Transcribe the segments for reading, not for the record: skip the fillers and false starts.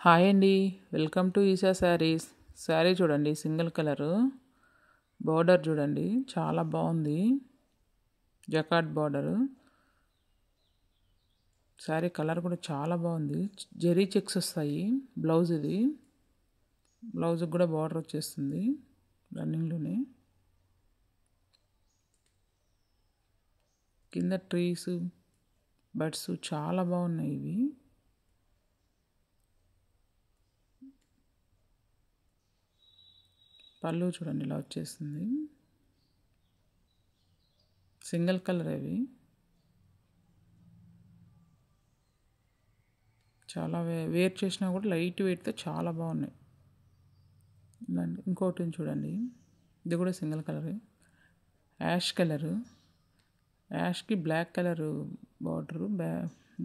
Hi అండి, welcome to Isha saris. Sari చూడండి, single colour border చూడండి, చాలా బాగుంది. జకాట్ బార్డరు. శారీ కలర్ కూడా చాలా బాగుంది. జెరీ చెక్స్ వస్తాయి. బ్లౌజ్ ఇది. బ్లౌజ్కి కూడా బార్డర్ వచ్చేస్తుంది రన్నింగ్లోనే. కింద ట్రీస్, బర్డ్స్ చాలా బాగున్నాయి ఇవి. పళ్ళు చూడండి ఇలా వచ్చేస్తుంది. సింగిల్ కలర్ అవి. చాలా వేర్ చేసినా కూడా లైట్ వెయిట్తో చాలా బాగున్నాయి. ఇంకోటి చూడండి, ఇది కూడా సింగిల్ కలర్. Ash colour. యాష్కి black colour border,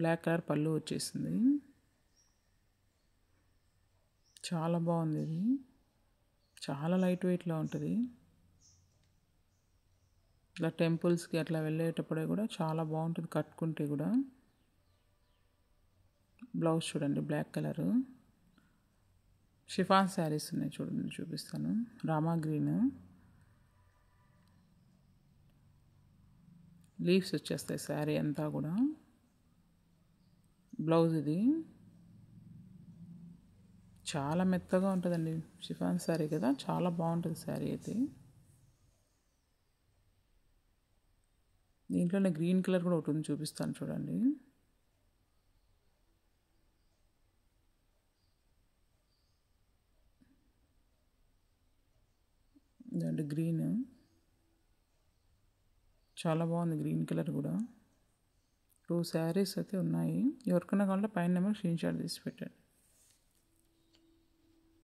black colour పళ్ళు వచ్చేసింది. చాలా బాగుంది ఇది. చాలా లైట్ వెయిట్లో ఉంటుంది. ఇట్లా టెంపుల్స్కి అట్లా వెళ్ళేటప్పుడే కూడా చాలా బాగుంటుంది కట్టుకుంటే కూడా. బ్లౌజ్ చూడండి, బ్లాక్ కలరు. షిఫాన్ శారీస్ ఉన్నాయి చూడండి, చూపిస్తాను. రామా గ్రీన్. లీవ్స్ వచ్చేస్తాయి శారీ అంతా కూడా. బ్లౌజ్ ఇది. చాలా మెత్తగా ఉంటుందండి, షిఫాన్ శారీ కదా, చాలా బాగుంటుంది శారీ అయితే. దీంట్లోనే గ్రీన్ కలర్ కూడా ఒకటి ఉంది, చూపిస్తాను చూడండి. ఇదండి గ్రీన్, చాలా బాగుంది గ్రీన్ కలర్ కూడా. 2 శారీస్ అయితే ఉన్నాయి. ఎవరికైనా కావాలంటే పైన నెంబర్ స్క్రీన్ షాట్ తీసి పెట్టండి.